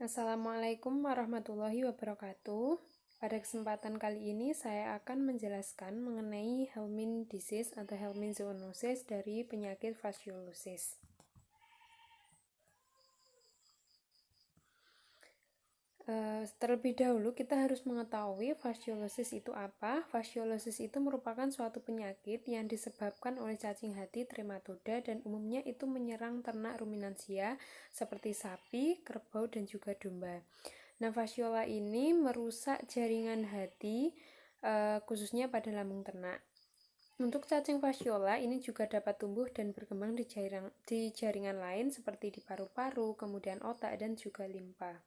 Assalamualaikum warahmatullahi wabarakatuh. Pada kesempatan kali ini saya akan menjelaskan mengenai helminth disease atau helminth zoonosis dari penyakit fasciolosis. Terlebih dahulu kita harus mengetahui fasciolosis itu apa. Fasciolosis itu merupakan suatu penyakit yang disebabkan oleh cacing hati trematoda dan umumnya itu menyerang ternak ruminansia seperti sapi, kerbau, dan juga domba. Nah, fasciola ini merusak jaringan hati khususnya pada lambung ternak. Untuk cacing fasciola ini juga dapat tumbuh dan berkembang di jaringan lain seperti di paru-paru, kemudian otak, dan juga limpa.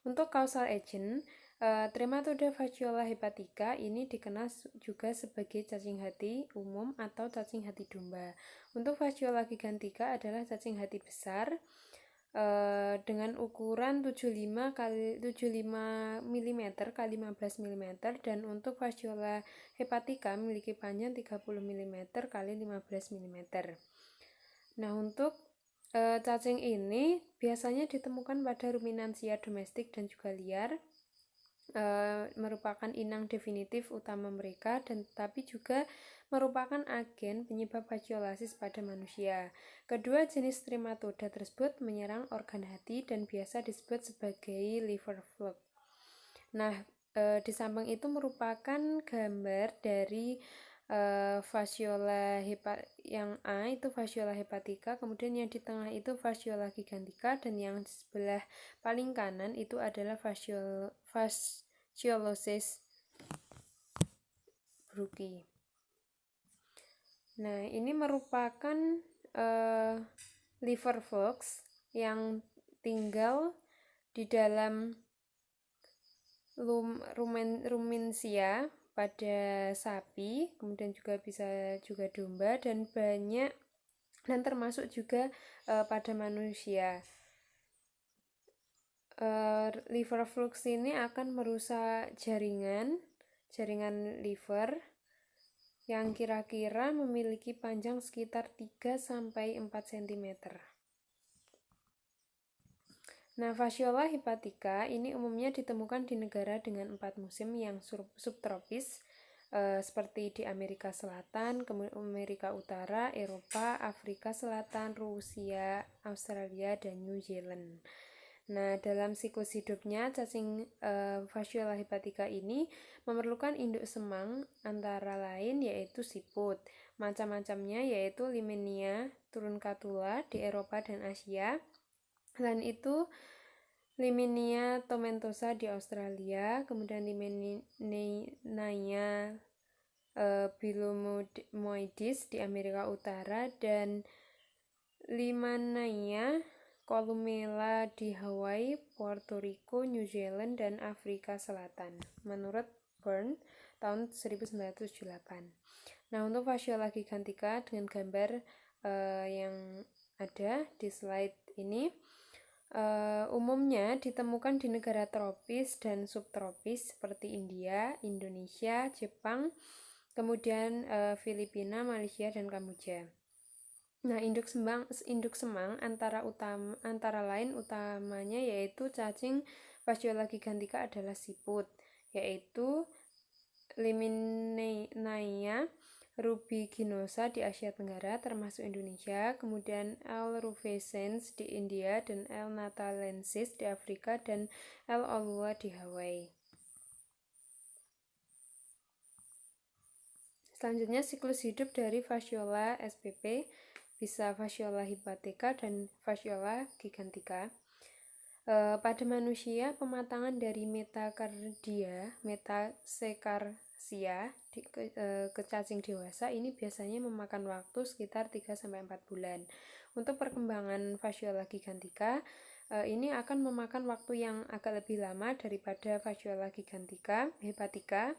Untuk causal agent, Trematoda fasciola hepatica ini dikenal juga sebagai cacing hati umum atau cacing hati domba. Untuk fasciola gigantica adalah cacing hati besar dengan ukuran 75 mm x 15 mm, dan untuk fasciola hepatica memiliki panjang 30 mm x 15 mm. Nah, untuk cacing ini biasanya ditemukan pada ruminansia domestik dan juga liar, merupakan inang definitif utama mereka, dan tetapi juga merupakan agen penyebab fasciolasis pada manusia. Kedua jenis trematoda tersebut menyerang organ hati dan biasa disebut sebagai liver fluk. Nah, di samping itu merupakan gambar dari fasciola yang A itu fasciola hepatica, kemudian yang di tengah itu fasciola gigantica, dan yang di sebelah paling kanan itu adalah fasciolosis Brooke. Nah, ini merupakan liver flux yang tinggal di dalam rumensia pada sapi, kemudian juga bisa juga domba, dan banyak dan termasuk juga pada manusia. Liver flux ini akan merusak jaringan liver yang kira-kira memiliki panjang sekitar 3-4 cm. Nah, fasciola hepatica ini umumnya ditemukan di negara dengan 4 musim yang subtropis, seperti di Amerika Selatan, Amerika Utara, Eropa, Afrika Selatan, Rusia, Australia, dan New Zealand. Nah, dalam siklus hidupnya, cacing fasciola hepatica ini memerlukan induk semang antara lain yaitu siput. Macam-macamnya yaitu Limenia truncatula di Eropa dan Asia. Selain itu, Limenia tomentosa di Australia, kemudian Limenia bilomoides di Amerika Utara, dan Limenia columella di Hawaii, Puerto Rico, New Zealand, dan Afrika Selatan, menurut Byrne tahun 1978. Nah, untuk fasciola gigantica dengan gambar yang ada di slide ini, umumnya ditemukan di negara tropis dan subtropis seperti India, Indonesia, Jepang, kemudian Filipina, Malaysia, dan Kamboja. Nah, induk semang antara lain utamanya yaitu cacing fasciola gigantica adalah siput, yaitu Limenia rubiginosa di Asia Tenggara termasuk Indonesia, kemudian L. rufescens di India, dan L. natalensis di Afrika, dan L. olua di Hawaii. Selanjutnya, siklus hidup dari fasciola SPP, bisa fasciola hepatica dan fasciola gigantica. Pada manusia, pematangan dari metasekarsia ke cacing dewasa ini biasanya memakan waktu sekitar 3-4 bulan. Untuk perkembangan fasciola gigantica, ini akan memakan waktu yang agak lebih lama daripada fasciola hepatica.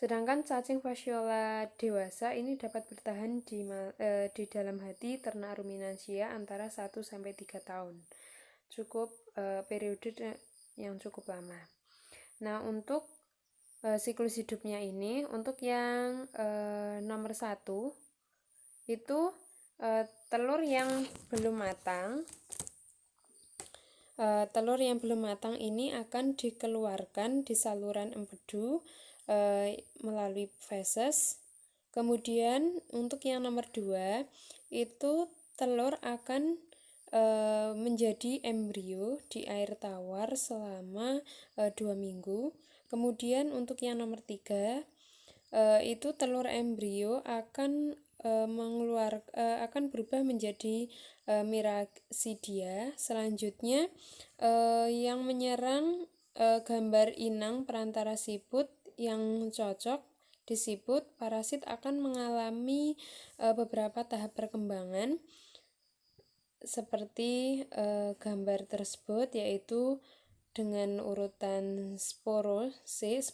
Sedangkan cacing fasciola dewasa ini dapat bertahan di dalam hati ternak ruminansia antara 1-3 tahun. Cukup periode yang cukup lama. Nah, untuk siklus hidupnya ini, untuk yang nomor 1 itu telur yang belum matang telur yang belum matang ini akan dikeluarkan di saluran empedu melalui feses. Kemudian untuk yang nomor 2 itu telur akan menjadi embrio di air tawar selama 2 minggu. Kemudian untuk yang nomor 3 itu telur embrio akan akan berubah menjadi miracidia. Selanjutnya yang menyerang gambar inang perantara siput yang cocok disebut parasit akan mengalami beberapa tahap perkembangan seperti gambar tersebut, yaitu dengan urutan Sporokista,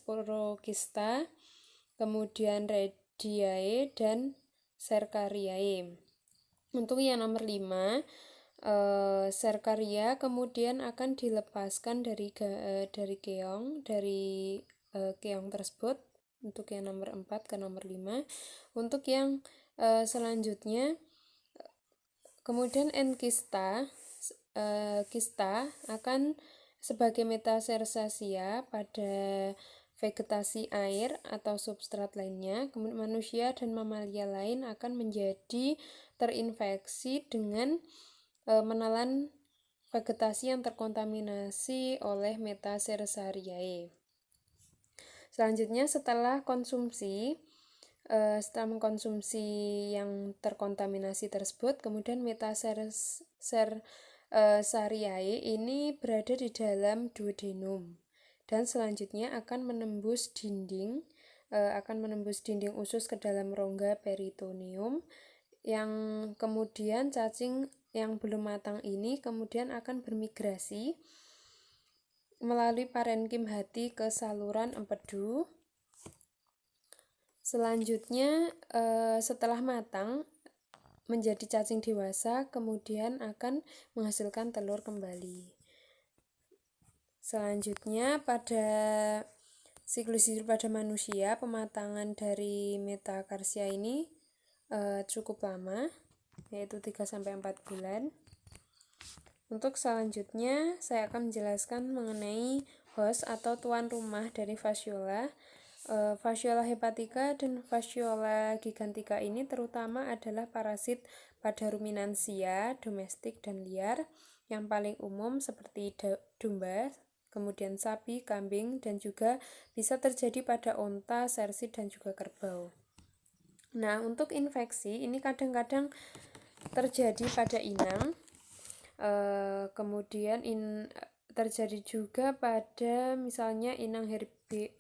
kemudian Rediae dan Cercariae. Untuk yang nomor 5, Cercaria kemudian akan dilepaskan dari keong keong tersebut. Untuk yang nomor 4 ke nomor 5. Untuk yang selanjutnya kemudian Enkista kista akan sebagai metacersasia pada vegetasi air atau substrat lainnya. Kemudian manusia dan mamalia lain akan menjadi terinfeksi dengan menelan vegetasi yang terkontaminasi oleh Metacersariae. Selanjutnya setelah mengkonsumsi yang terkontaminasi tersebut, kemudian Metacersariae ini berada di dalam duodenum dan selanjutnya akan menembus dinding usus ke dalam rongga peritoneum, yang kemudian cacing yang belum matang ini kemudian akan bermigrasi melalui parenkim hati ke saluran empedu. Selanjutnya setelah matang menjadi cacing dewasa, kemudian akan menghasilkan telur kembali. Selanjutnya pada siklus hidup pada manusia, pematangan dari metakarsia ini cukup lama, yaitu 3-4 bulan. Untuk selanjutnya saya akan menjelaskan mengenai host atau tuan rumah dari fasciola. Fasciola hepatica dan fasciola gigantica ini terutama adalah parasit pada ruminansia domestik dan liar yang paling umum seperti domba, kemudian sapi, kambing, dan juga bisa terjadi pada onta, sersit, dan juga kerbau. Nah, untuk infeksi ini kadang-kadang terjadi pada inang, kemudian terjadi juga pada misalnya inang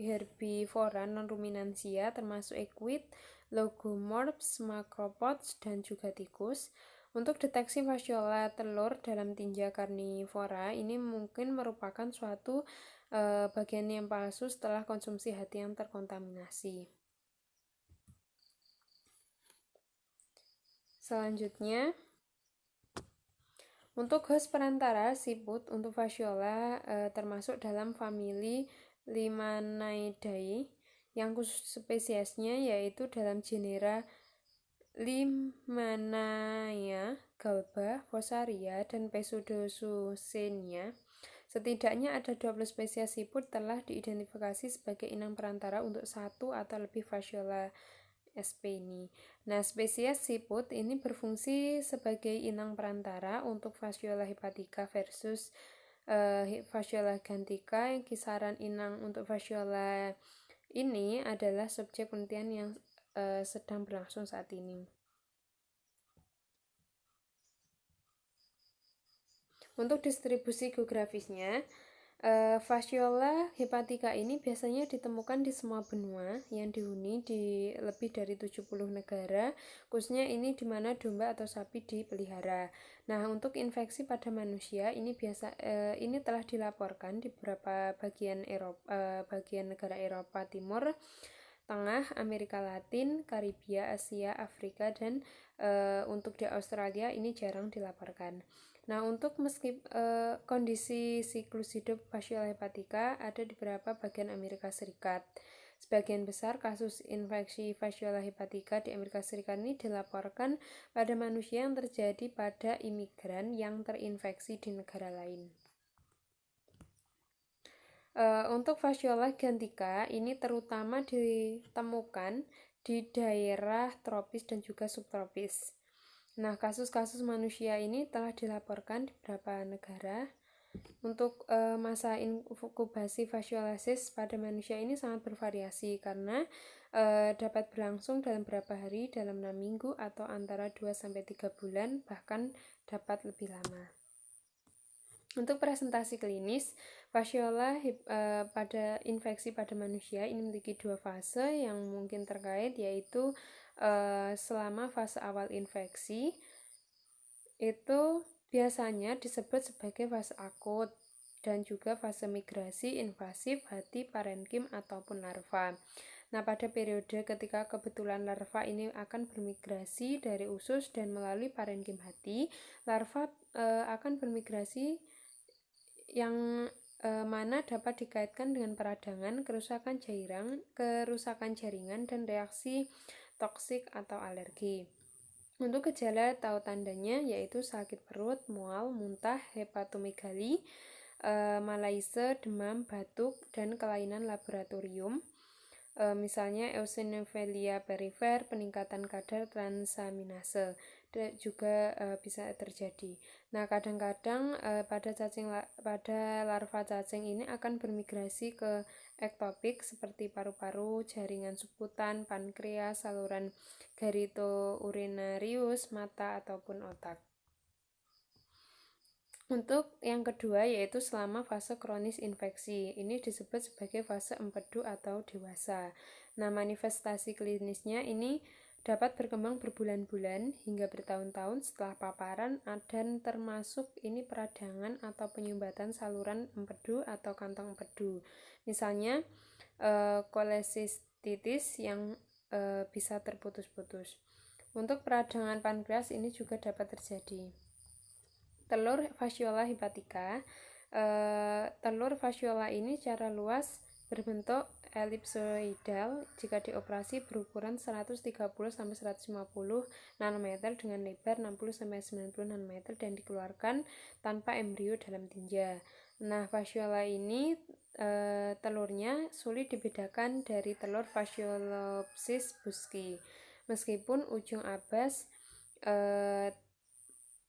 herbivora non-ruminansia termasuk equid, logomorphs, macropods, dan juga tikus. Untuk deteksi fasciola telur dalam tinja karnivora ini mungkin merupakan suatu bagian yang palsu setelah konsumsi hati yang terkontaminasi. Selanjutnya, untuk host perantara siput untuk fasciola termasuk dalam famili Limanaidae yang khusus spesiesnya yaitu dalam genera Limanaea, Galba, Fossaria, dan Pseudosucenia. Setidaknya ada 20 spesies siput telah diidentifikasi sebagai inang perantara untuk satu atau lebih fasciola sp ini. Nah, spesies siput ini berfungsi sebagai inang perantara untuk fasciola hepatica versus fasciola gigantica. Kisaran inang untuk fasciola ini adalah subjek penelitian yang sedang berlangsung saat ini. Untuk distribusi geografisnya, fasciola hepatica ini biasanya ditemukan di semua benua yang dihuni di lebih dari 70 negara, khususnya ini di mana domba atau sapi dipelihara. Nah, untuk infeksi pada manusia ini ini telah dilaporkan di beberapa bagian negara Eropa Timur, Tengah, Amerika Latin, Karibia, Asia, Afrika, dan untuk di Australia ini jarang dilaporkan. Nah, untuk kondisi siklus hidup fasciola hepatica ada di beberapa bagian Amerika Serikat. Sebagian besar kasus infeksi fasciola hepatica di Amerika Serikat ini dilaporkan pada manusia yang terjadi pada imigran yang terinfeksi di negara lain. Untuk Fasciola gantica ini terutama ditemukan di daerah tropis dan juga subtropis. Nah, kasus-kasus manusia ini telah dilaporkan di beberapa negara. Untuk masa inkubasi fasciolasis pada manusia ini sangat bervariasi karena dapat berlangsung dalam beberapa hari, dalam 6 minggu atau antara 2-3 bulan, bahkan dapat lebih lama. Untuk presentasi klinis, fasciola pada infeksi pada manusia ini memiliki 2 fase yang mungkin terkait, yaitu selama fase awal infeksi itu biasanya disebut sebagai fase akut dan juga fase migrasi invasif hati parenkim ataupun larva. Nah, pada periode ketika kebetulan larva ini akan bermigrasi dari usus dan melalui parenkim hati, larva akan bermigrasi yang mana dapat dikaitkan dengan peradangan, kerusakan jaringan, dan reaksi toksik atau alergi. Untuk gejala atau tandanya yaitu sakit perut, mual, muntah, hepatomegali, malaise, demam, batuk, dan kelainan laboratorium. Misalnya eosinofilia perifer, peningkatan kadar transaminase juga bisa terjadi. Nah, kadang-kadang pada larva cacing ini akan bermigrasi ke ektopik seperti paru-paru, jaringan subkutan, pankreas, saluran genitourinarius, mata ataupun otak. Untuk yang kedua yaitu selama fase kronis infeksi. Ini disebut sebagai fase empedu atau dewasa. Nah, manifestasi klinisnya ini dapat berkembang berbulan-bulan hingga bertahun-tahun setelah paparan dan termasuk ini peradangan atau penyumbatan saluran empedu atau kantong empedu. Misalnya kolesistitis yang bisa terputus-putus. Untuk peradangan pankreas ini juga dapat terjadi. Telur Fasciola hepatica. Telur fasciola ini secara luas berbentuk elipsoidal. Jika dioperasi berukuran 130-150 nanometer dengan lebar 60-90 nanometer dan dikeluarkan tanpa embrio dalam tinja. Nah, fasciola ini telurnya sulit dibedakan dari telur Fasciolopsis busci. Meskipun ujung abas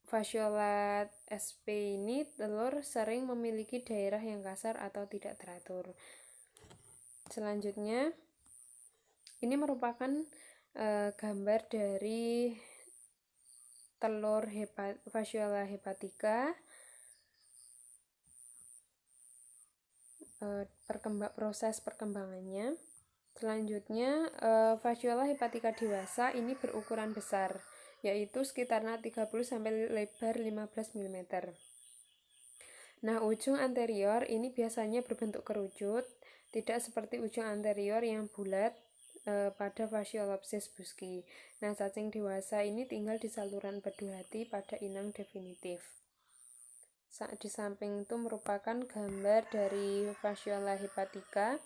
Fasciola sp ini telur sering memiliki daerah yang kasar atau tidak teratur. Selanjutnya, ini merupakan gambar dari telur Fasciola hepatica. Proses perkembangannya. Selanjutnya, Fasciola hepatica dewasa ini berukuran besar, yaitu sekitar 30 sampai lebar 15 mm. Nah, ujung anterior ini biasanya berbentuk kerucut, tidak seperti ujung anterior yang bulat pada Fasciolopsis busci. Nah, cacing dewasa ini tinggal di saluran empedu hati pada inang definitif. Di samping itu merupakan gambar dari Fasciola hepatica.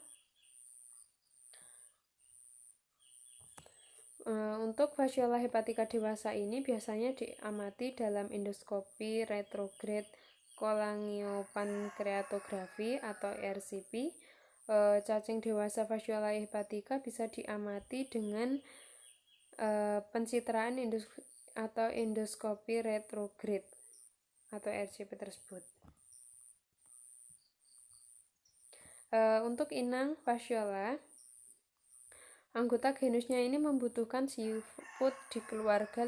Untuk Fasciola hepatica dewasa ini biasanya diamati dalam endoskopi retrograde cholangiopankreatografi atau RCP. Cacing dewasa Fasciola hepatica bisa diamati dengan pencitraan endoskopi retrograde atau RCP tersebut. Untuk inang Fasciola, anggota genusnya ini membutuhkan siput di keluarga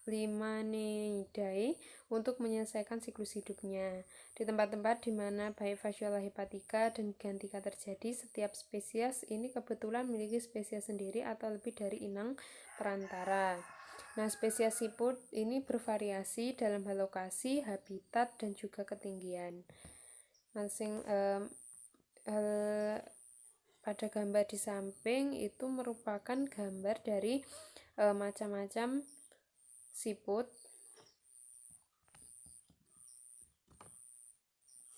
Limaneidae untuk menyelesaikan siklus hidupnya. Di tempat-tempat di mana baik Fasciola hepatica dan gantica terjadi, setiap spesies ini kebetulan memiliki spesies sendiri atau lebih dari inang perantara. Nah, spesies siput ini bervariasi dalam hal lokasi, habitat, dan juga ketinggian. Pada gambar di samping itu merupakan gambar dari macam-macam siput.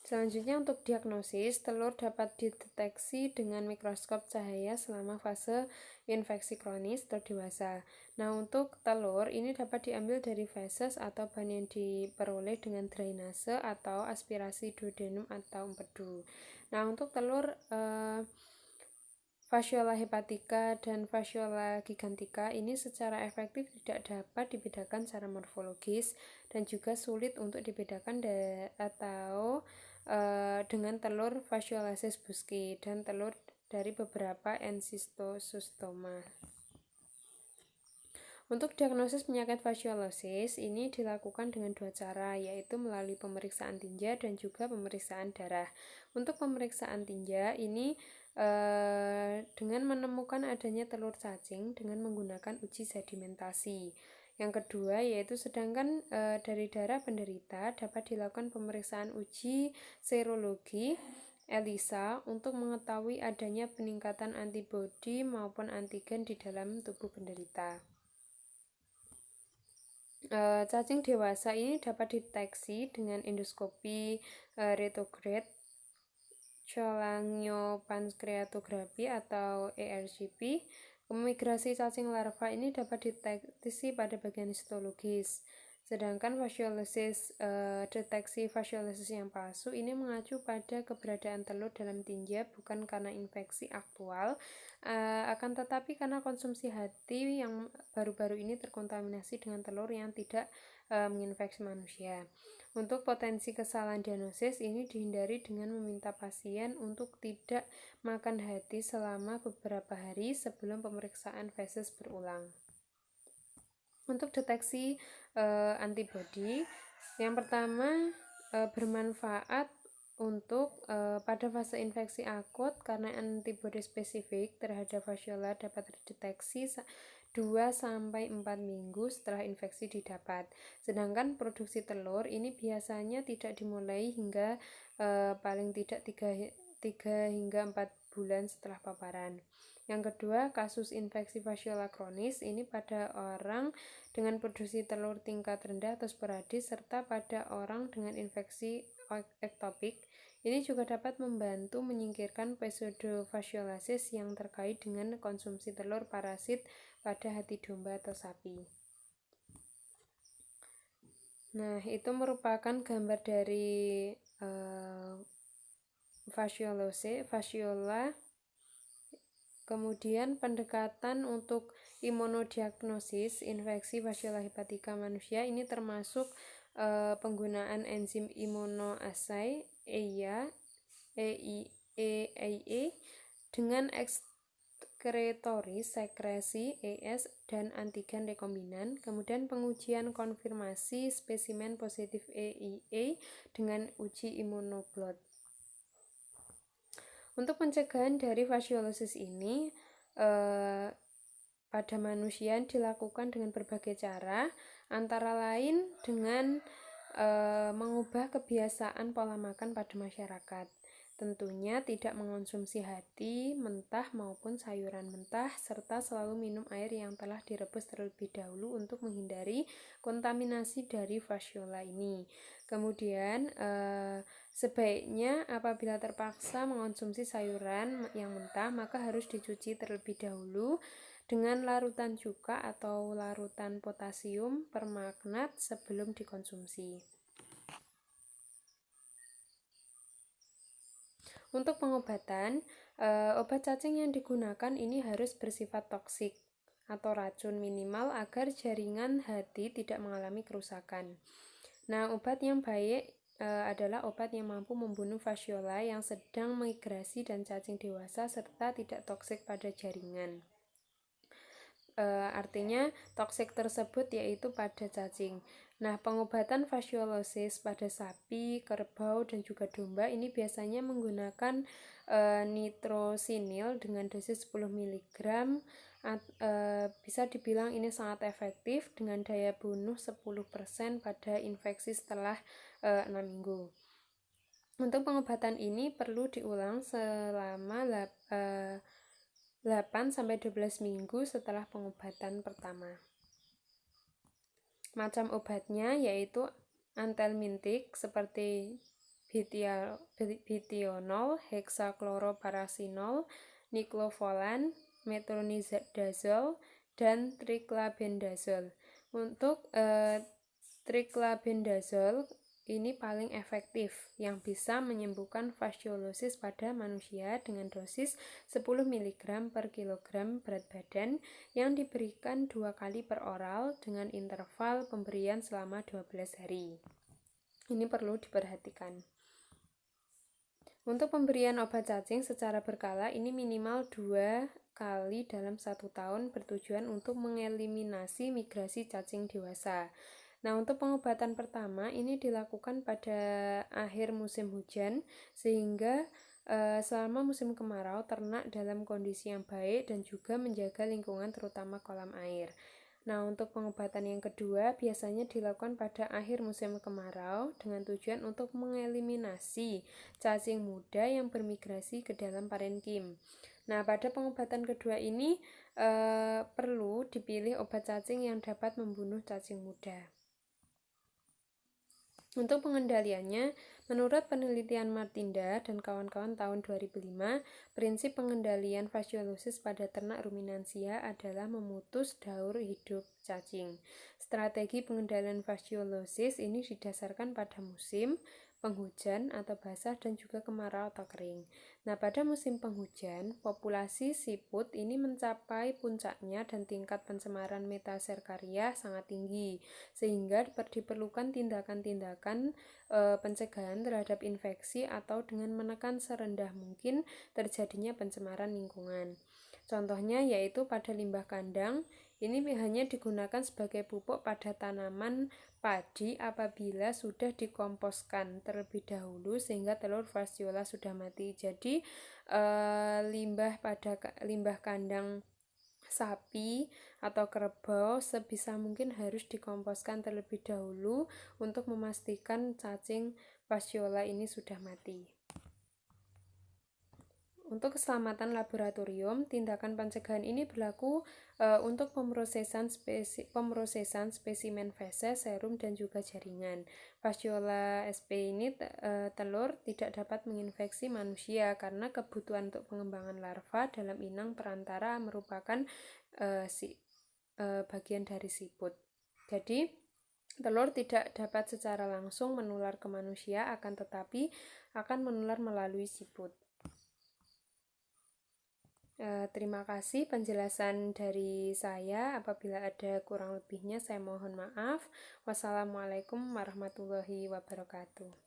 Selanjutnya untuk diagnosis, telur dapat dideteksi dengan mikroskop cahaya selama fase infeksi kronis atau dewasa. Nah, untuk telur ini dapat diambil dari feses atau bahan yang diperoleh dengan drainase atau aspirasi duodenum atau empedu. Nah, untuk telur Fasciola hepatica dan Fasciola gigantica ini secara efektif tidak dapat dibedakan secara morfologis dan juga sulit untuk dibedakan dengan telur Fasciolaceae busci dan telur dari beberapa Encystosoma. Untuk diagnosis penyakit fasciolosis ini dilakukan dengan dua cara, yaitu melalui pemeriksaan tinja dan juga pemeriksaan darah. Untuk pemeriksaan tinja ini dengan menemukan adanya telur cacing dengan menggunakan uji sedimentasi. Yang kedua yaitu sedangkan dari darah penderita dapat dilakukan pemeriksaan uji serologi ELISA untuk mengetahui adanya peningkatan antibodi maupun antigen di dalam tubuh penderita. Cacing dewasa ini dapat dideteksi dengan endoskopi retrograde, cholangiopankreatografi atau ERCP. Migrasi cacing larva ini dapat dideteksi pada bagian histologis. Sedangkan deteksi fasciolosis yang palsu ini mengacu pada keberadaan telur dalam tinja bukan karena infeksi aktual, akan tetapi karena konsumsi hati yang baru-baru ini terkontaminasi dengan telur yang tidak menginfeksi manusia. Untuk potensi kesalahan diagnosis ini dihindari dengan meminta pasien untuk tidak makan hati selama beberapa hari sebelum pemeriksaan feses berulang. Untuk deteksi antibodi, yang pertama bermanfaat untuk pada fase infeksi akut karena antibodi spesifik terhadap Fasciola dapat terdeteksi 2-4 minggu setelah infeksi didapat. Sedangkan produksi telur ini biasanya tidak dimulai hingga paling tidak 3 hingga 4 bulan setelah paparan. Yang kedua, kasus infeksi Fasciola kronis ini pada orang dengan produksi telur tingkat rendah atau sporadis serta pada orang dengan infeksi ektopik. Ini juga dapat membantu menyingkirkan pseudofasciolasis yang terkait dengan konsumsi telur parasit pada hati domba atau sapi. Nah, itu merupakan gambar dari fasciola. Kemudian pendekatan untuk imunodiagnosis infeksi Fasciola hepatica manusia ini termasuk penggunaan enzim immunoassay EIA dengan ekskretoris sekresi ES dan antigen rekombinan, kemudian pengujian konfirmasi spesimen positif EIA dengan uji immunoblot. Untuk pencegahan dari fasciolosis ini pada manusia dilakukan dengan berbagai cara, antara lain dengan mengubah kebiasaan pola makan pada masyarakat. Tentunya tidak mengonsumsi hati, mentah maupun sayuran mentah, serta selalu minum air yang telah direbus terlebih dahulu untuk menghindari kontaminasi dari Fasciola ini. Kemudian sebaiknya apabila terpaksa mengonsumsi sayuran yang mentah, maka harus dicuci terlebih dahulu dengan larutan cuka atau larutan potasium permagnat sebelum dikonsumsi. Untuk pengobatan, obat cacing yang digunakan ini harus bersifat toksik atau racun minimal agar jaringan hati tidak mengalami kerusakan. Nah, obat yang baik adalah obat yang mampu membunuh Fasciola yang sedang migrasi dan cacing dewasa serta tidak toksik pada jaringan. Artinya toksik tersebut yaitu pada cacing. Nah, pengobatan fasciolosis pada sapi, kerbau, dan juga domba ini biasanya menggunakan nitrosinil dengan dosis 10 mg. Bisa dibilang ini sangat efektif dengan daya bunuh 10% pada infeksi setelah 6 minggu. Untuk pengobatan ini perlu diulang selama 8-12 minggu setelah pengobatan pertama. Macam obatnya yaitu antelmintik seperti bitionol, hexakloroparafenol, niklofolain, metronidazole, dan triclabendazole. Untuk triclabendazole ini paling efektif yang bisa menyembuhkan fasciolosis pada manusia dengan dosis 10 mg per kilogram berat badan yang diberikan 2 kali per oral dengan interval pemberian selama 12 hari. Ini perlu diperhatikan. Untuk pemberian obat cacing secara berkala ini minimal 2 kali dalam 1 tahun bertujuan untuk mengeliminasi migrasi cacing dewasa. Nah, untuk pengobatan pertama ini dilakukan pada akhir musim hujan sehingga selama musim kemarau ternak dalam kondisi yang baik dan juga menjaga lingkungan terutama kolam air. Nah, untuk pengobatan yang kedua biasanya dilakukan pada akhir musim kemarau dengan tujuan untuk mengeliminasi cacing muda yang bermigrasi ke dalam parenkim. Nah, pada pengobatan kedua ini perlu dipilih obat cacing yang dapat membunuh cacing muda. Untuk pengendaliannya, menurut penelitian Martinda dan kawan-kawan tahun 2005, prinsip pengendalian fasciolosis pada ternak ruminansia adalah memutus daur hidup cacing. Strategi pengendalian fasciolosis ini didasarkan pada musim, penghujan atau basah dan juga kemarau atau kering. Nah, pada musim penghujan, populasi siput ini mencapai puncaknya dan tingkat pencemaran metaserkaria sangat tinggi, sehingga diperlukan tindakan-tindakan pencegahan terhadap infeksi atau dengan menekan serendah mungkin terjadinya pencemaran lingkungan. Contohnya yaitu pada limbah kandang, ini hanya digunakan sebagai pupuk pada tanaman padi apabila sudah dikomposkan terlebih dahulu sehingga telur fasciola sudah mati. Jadi limbah kandang sapi atau kerbau sebisa mungkin harus dikomposkan terlebih dahulu untuk memastikan cacing fasciola ini sudah mati. Untuk keselamatan laboratorium, tindakan pencegahan ini berlaku untuk pemrosesan spesimen feses, serum, dan juga jaringan. Fasciola sp ini telur tidak dapat menginfeksi manusia karena kebutuhan untuk pengembangan larva dalam inang perantara merupakan bagian dari siput. Jadi, telur tidak dapat secara langsung menular ke manusia, akan tetapi akan menular melalui siput. Terima kasih penjelasan dari saya. Apabila ada kurang lebihnya saya mohon maaf. Wassalamualaikum warahmatullahi wabarakatuh.